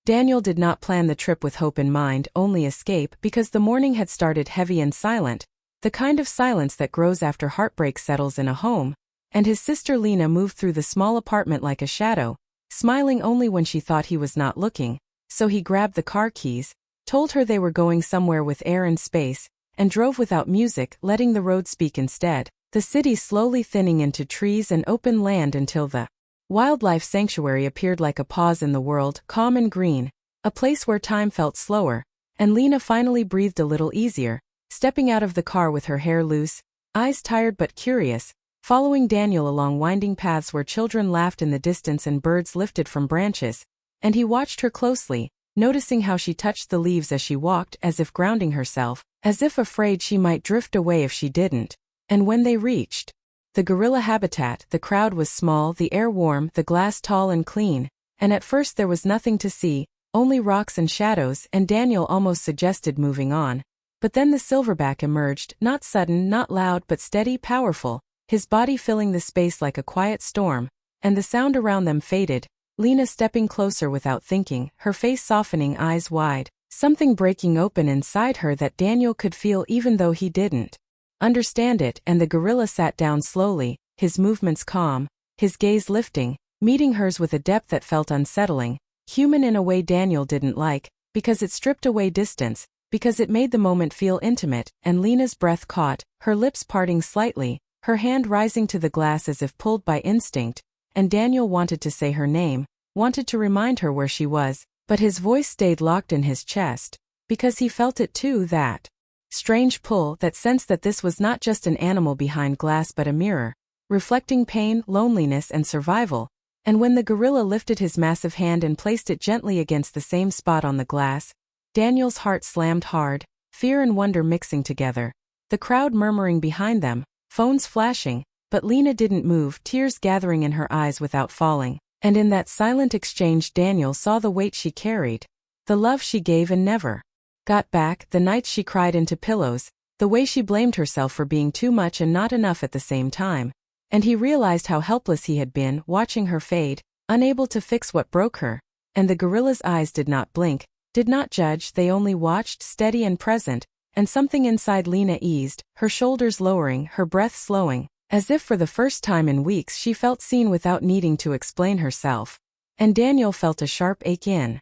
Daniel did not plan the trip with hope in mind, only escape, because the morning had started heavy and silent, the kind of silence that grows after heartbreak settles in a home, and his sister Lena moved through the small apartment like a shadow, smiling only when she thought he was not looking, so he grabbed the car keys, told her they were going somewhere with air and space, and drove without music, letting the road speak instead, the city slowly thinning into trees and open land until the wildlife sanctuary appeared like a pause in the world, calm and green, a place where time felt slower, and Lena finally breathed a little easier, stepping out of the car with her hair loose, eyes tired but curious, following Daniel along winding paths where children laughed in the distance and birds lifted from branches, and he watched her closely, noticing how she touched the leaves as she walked, as if grounding herself, as if afraid she might drift away if she didn't. And when they reached the gorilla habitat, the crowd was small, the air warm, the glass tall and clean, and at first there was nothing to see, only rocks and shadows, and Daniel almost suggested moving on. But then the silverback emerged, not sudden, not loud, but steady, powerful, his body filling the space like a quiet storm, and the sound around them faded, Lena stepping closer without thinking, her face softening, eyes wide, something breaking open inside her that Daniel could feel even though he didn't understand it, and the gorilla sat down slowly, his movements calm, his gaze lifting, meeting hers with a depth that felt unsettling, human in a way Daniel didn't like, because it stripped away distance, because it made the moment feel intimate, and Lena's breath caught, her lips parting slightly, her hand rising to the glass as if pulled by instinct, and Daniel wanted to say her name, wanted to remind her where she was, but his voice stayed locked in his chest, because he felt it too, that strange pull, that sense that this was not just an animal behind glass but a mirror, reflecting pain, loneliness and survival, and when the gorilla lifted his massive hand and placed it gently against the same spot on the glass, Daniel's heart slammed hard, fear and wonder mixing together, the crowd murmuring behind them, phones flashing, but Lena didn't move, tears gathering in her eyes without falling, and in that silent exchange Daniel saw the weight she carried, the love she gave and never got back, the nights she cried into pillows, the way she blamed herself for being too much and not enough at the same time, and he realized how helpless he had been, watching her fade, unable to fix what broke her, and the gorilla's eyes did not blink, did not judge, they only watched, steady and present, and something inside Lena eased, her shoulders lowering, her breath slowing, as if for the first time in weeks she felt seen without needing to explain herself, and Daniel felt a sharp ache in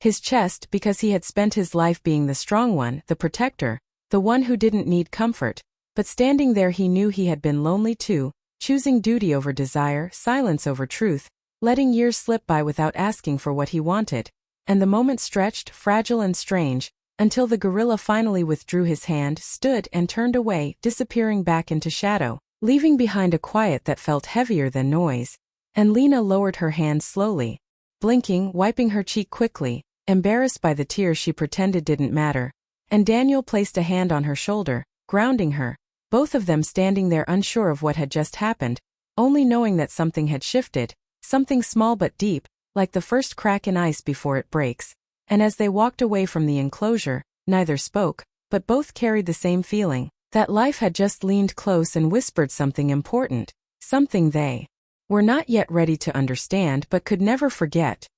his chest because he had spent his life being the strong one, the protector, the one who didn't need comfort, but standing there he knew he had been lonely too, choosing duty over desire, silence over truth, letting years slip by without asking for what he wanted, and the moment stretched, fragile and strange, until the gorilla finally withdrew his hand, stood and turned away, disappearing back into shadow, leaving behind a quiet that felt heavier than noise, and Lena lowered her hand slowly, blinking, wiping her cheek quickly, embarrassed by the tears she pretended didn't matter, and Daniel placed a hand on her shoulder, grounding her, both of them standing there unsure of what had just happened, only knowing that something had shifted, something small but deep, like the first crack in ice before it breaks, and as they walked away from the enclosure, neither spoke, but both carried the same feeling, that life had just leaned close and whispered something important, something they were not yet ready to understand but could never forget.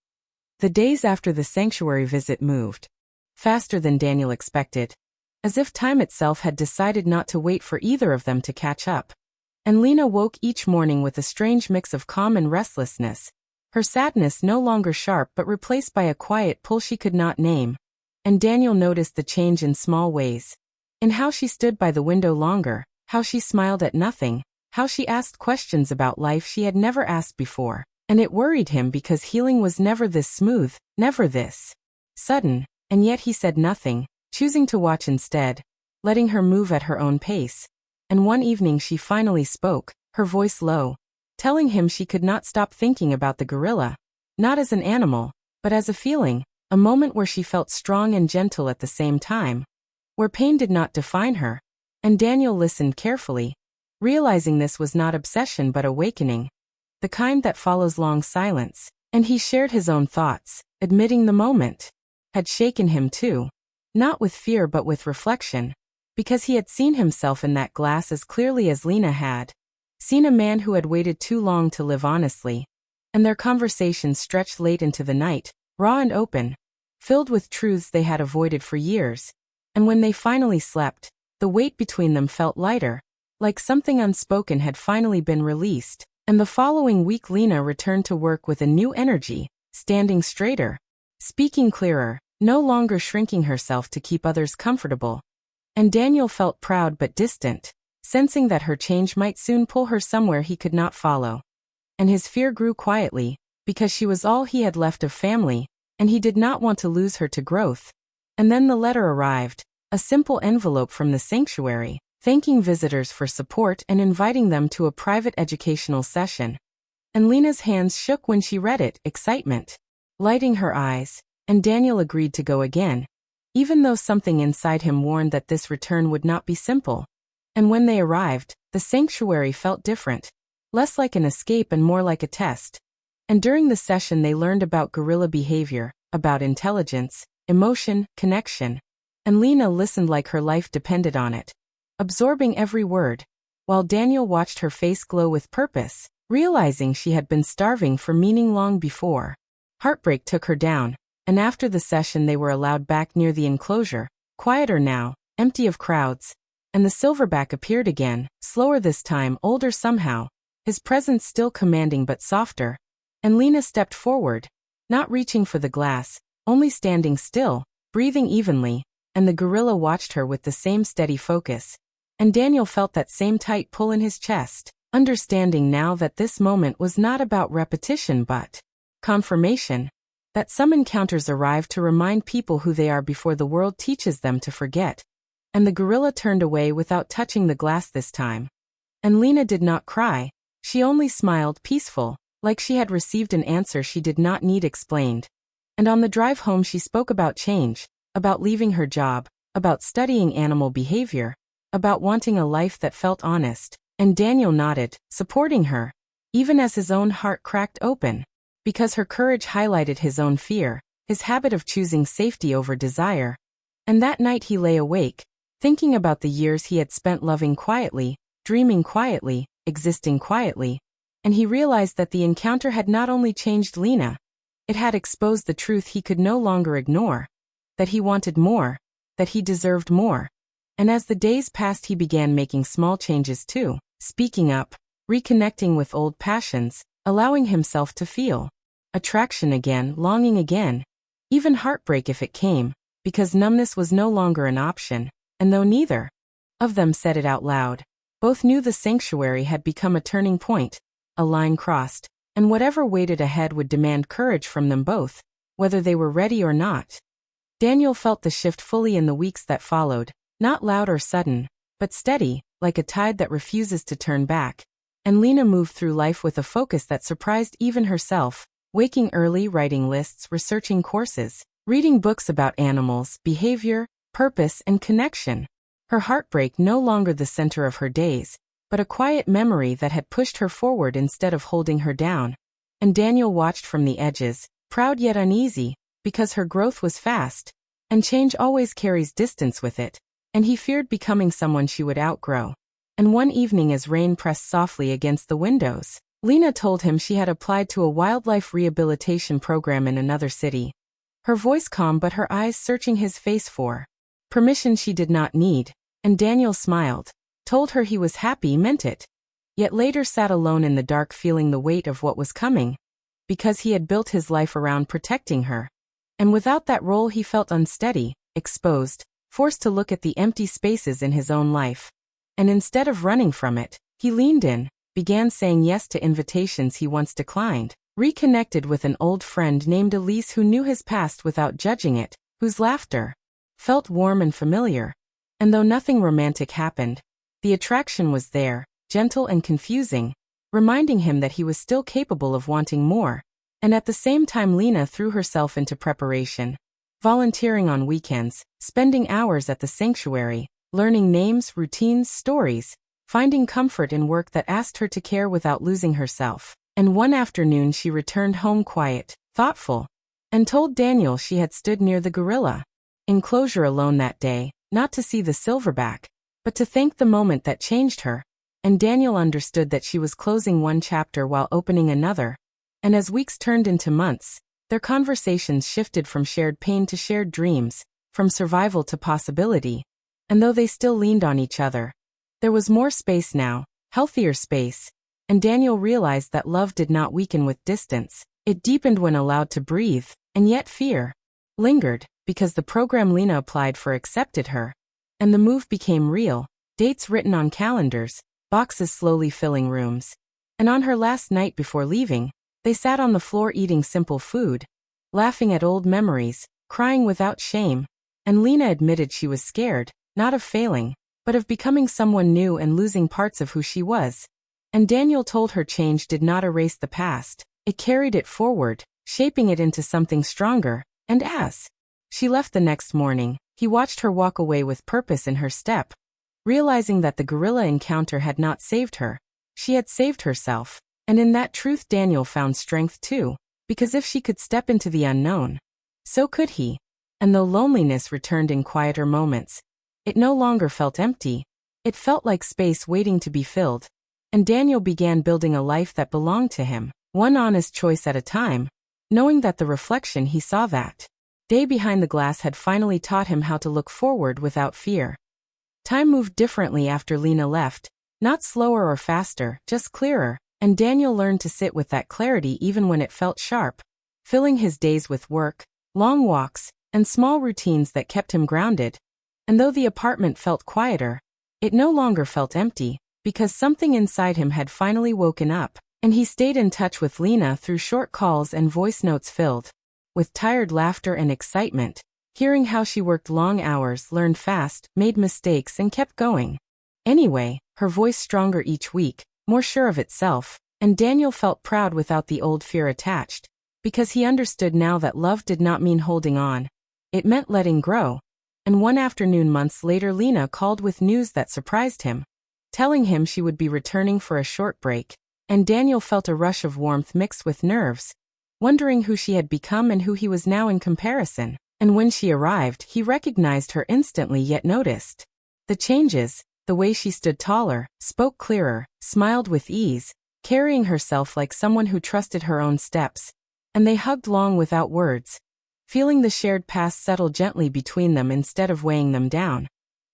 The days after the sanctuary visit moved faster than Daniel expected, as if time itself had decided not to wait for either of them to catch up. And Lena woke each morning with a strange mix of calm and restlessness, her sadness no longer sharp but replaced by a quiet pull she could not name. And Daniel noticed the change in small ways. In how she stood by the window longer, how she smiled at nothing, how she asked questions about life she had never asked before. And it worried him because healing was never this smooth, never this sudden, and yet he said nothing, choosing to watch instead, letting her move at her own pace. And one evening she finally spoke, her voice low, telling him she could not stop thinking about the gorilla, not as an animal, but as a feeling, a moment where she felt strong and gentle at the same time, where pain did not define her. And Daniel listened carefully, realizing this was not obsession but awakening, the kind that follows long silence, and he shared his own thoughts, admitting the moment had shaken him too, not with fear but with reflection, because he had seen himself in that glass as clearly as Lena had, seen a man who had waited too long to live honestly, and their conversation stretched late into the night, raw and open, filled with truths they had avoided for years. And when they finally slept, the weight between them felt lighter, like something unspoken had finally been released. And the following week Lena returned to work with a new energy, standing straighter, speaking clearer, no longer shrinking herself to keep others comfortable. And Daniel felt proud but distant, sensing that her change might soon pull her somewhere he could not follow. And his fear grew quietly, because she was all he had left of family, and he did not want to lose her to growth. And then the letter arrived, a simple envelope from the sanctuary, thanking visitors for support and inviting them to a private educational session. And Lena's hands shook when she read it, excitement lighting her eyes, and Daniel agreed to go again, even though something inside him warned that this return would not be simple. And when they arrived, the sanctuary felt different, less like an escape and more like a test. And during the session they learned about gorilla behavior, about intelligence, emotion, connection. And Lena listened like her life depended on it, absorbing every word, while Daniel watched her face glow with purpose, realizing she had been starving for meaning long before. Heartbreak took her down, and after the session they were allowed back near the enclosure, quieter now, empty of crowds. And the silverback appeared again, slower this time, older somehow, his presence still commanding but softer. And Lena stepped forward, not reaching for the glass, only standing still, breathing evenly, and the gorilla watched her with the same steady focus. And Daniel felt that same tight pull in his chest, understanding now that this moment was not about repetition but confirmation, that some encounters arrive to remind people who they are before the world teaches them to forget. And the gorilla turned away without touching the glass this time. And Lena did not cry, she only smiled, peaceful, like she had received an answer she did not need explained. And on the drive home she spoke about change, about leaving her job, about studying animal behavior, about wanting a life that felt honest. And Daniel nodded, supporting her, even as his own heart cracked open, because her courage highlighted his own fear, his habit of choosing safety over desire. And that night he lay awake, thinking about the years he had spent loving quietly, dreaming quietly, existing quietly, and he realized that the encounter had not only changed Lena, it had exposed the truth he could no longer ignore, that he wanted more, that he deserved more. And as the days passed he began making small changes too, speaking up, reconnecting with old passions, allowing himself to feel attraction again, longing again, even heartbreak if it came, because numbness was no longer an option. And though neither of them said it out loud, both knew the sanctuary had become a turning point, a line crossed, and whatever waited ahead would demand courage from them both, whether they were ready or not. Daniel felt the shift fully in the weeks that followed, not loud or sudden, but steady, like a tide that refuses to turn back. And Lena moved through life with a focus that surprised even herself, waking early, writing lists, researching courses, reading books about animals, behavior, purpose, and connection. Her heartbreak no longer the center of her days, but a quiet memory that had pushed her forward instead of holding her down. And Daniel watched from the edges, proud yet uneasy, because her growth was fast, and change always carries distance with it, and he feared becoming someone she would outgrow. And one evening as rain pressed softly against the windows, Lena told him she had applied to a wildlife rehabilitation program in another city. Her voice calm but her eyes searching his face for permission she did not need, and Daniel smiled, told her he was happy, meant it, yet later sat alone in the dark feeling the weight of what was coming, because he had built his life around protecting her. And without that role he felt unsteady, exposed, forced to look at the empty spaces in his own life. And instead of running from it, he leaned in, began saying yes to invitations he once declined, reconnected with an old friend named Elise who knew his past without judging it, whose laughter felt warm and familiar. And though nothing romantic happened, the attraction was there, gentle and confusing, reminding him that he was still capable of wanting more. And at the same time Lena threw herself into preparation, volunteering on weekends, spending hours at the sanctuary, learning names, routines, stories, finding comfort in work that asked her to care without losing herself. And one afternoon she returned home quiet, thoughtful, and told Daniel she had stood near the gorilla enclosure alone that day, not to see the silverback, but to thank the moment that changed her. And Daniel understood that she was closing one chapter while opening another. And as weeks turned into months, Their conversations shifted from shared pain to shared dreams, from survival to possibility. And though they still leaned on each other, there was more space now, healthier space, and Daniel realized that love did not weaken with distance. It deepened when allowed to breathe, and yet fear lingered, because the program Lena applied for accepted her. And the move became real, dates written on calendars, boxes slowly filling rooms. And on her last night before leaving, they sat on the floor eating simple food, laughing at old memories, crying without shame. And Lena admitted she was scared, not of failing, but of becoming someone new and losing parts of who she was. And Daniel told her change did not erase the past, it carried it forward, shaping it into something stronger. And as she left the next morning, he watched her walk away with purpose in her step, realizing that the gorilla encounter had not saved her, she had saved herself. And in that truth Daniel found strength too, because if she could step into the unknown, so could he. And though loneliness returned in quieter moments, it no longer felt empty. It felt like space waiting to be filled. And Daniel began building a life that belonged to him, one honest choice at a time, knowing that the reflection he saw that day behind the glass had finally taught him how to look forward without fear. Time moved differently after Lena left, not slower or faster, just clearer, and Daniel learned to sit with that clarity even when it felt sharp, filling his days with work, long walks, and small routines that kept him grounded. And though the apartment felt quieter, it no longer felt empty, because something inside him had finally woken up, and he stayed in touch with Lena through short calls and voice notes filled with tired laughter and excitement, hearing how she worked long hours, learned fast, made mistakes, and kept going. Anyway, her voice stronger each week, more sure of itself, and Daniel felt proud without the old fear attached, because he understood now that love did not mean holding on. It meant letting grow. And one afternoon months later Lena called with news that surprised him, telling him she would be returning for a short break, and Daniel felt a rush of warmth mixed with nerves, wondering who she had become and who he was now in comparison. And when she arrived, he recognized her instantly yet noticed the changes, the way she stood taller, spoke clearer, smiled with ease, carrying herself like someone who trusted her own steps. And they hugged long without words, feeling the shared past settle gently between them instead of weighing them down.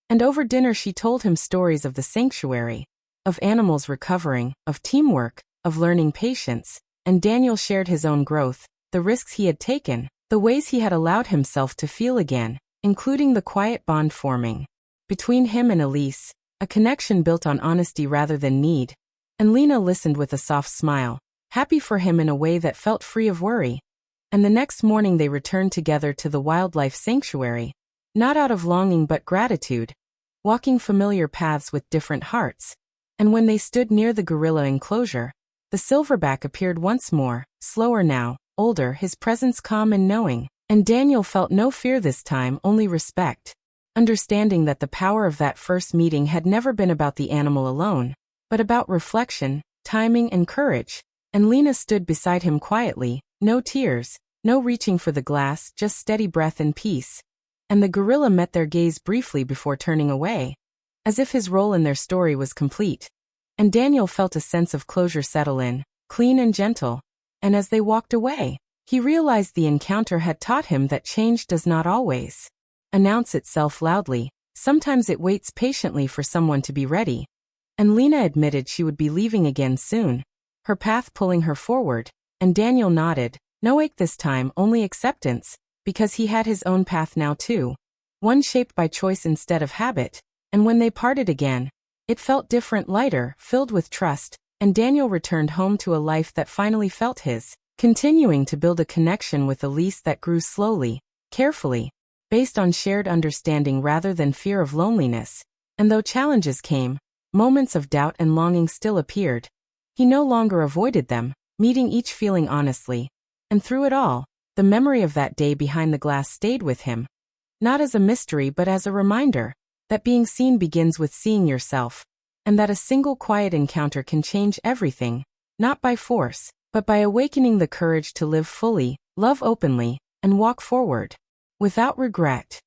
And over dinner she told him stories of the sanctuary, of animals recovering, of teamwork, of learning patience, and Daniel shared his own growth, the risks he had taken, the ways he had allowed himself to feel again, including the quiet bond forming between him and Elise, a connection built on honesty rather than need. And Lena listened with a soft smile, happy for him in a way that felt free of worry. And the next morning they returned together to the wildlife sanctuary, not out of longing but gratitude, walking familiar paths with different hearts. And when they stood near the gorilla enclosure, the silverback appeared once more, slower now, older, his presence calm and knowing. And Daniel felt no fear this time, only respect, understanding that the power of that first meeting had never been about the animal alone, but about reflection, timing, and courage. And Lena stood beside him quietly, no tears, no reaching for the glass, just steady breath and peace. And the gorilla met their gaze briefly before turning away, as if his role in their story was complete. And Daniel felt a sense of closure settle in, clean and gentle. And as they walked away, he realized the encounter had taught him that change does not always announce itself loudly. Sometimes it waits patiently for someone to be ready. And Lena admitted she would be leaving again soon, her path pulling her forward. And Daniel nodded, no ache this time, only acceptance, because he had his own path now too, one shaped by choice instead of habit. And when they parted again, it felt different, lighter, filled with trust, and Daniel returned home to a life that finally felt his, continuing to build a connection with Elise that grew slowly, carefully, based on shared understanding rather than fear of loneliness. And though challenges came, moments of doubt and longing still appeared, he no longer avoided them, meeting each feeling honestly. And through it all, the memory of that day behind the glass stayed with him, not as a mystery but as a reminder that being seen begins with seeing yourself, and that a single quiet encounter can change everything, not by force, but by awakening the courage to live fully, love openly, and walk forward without regret.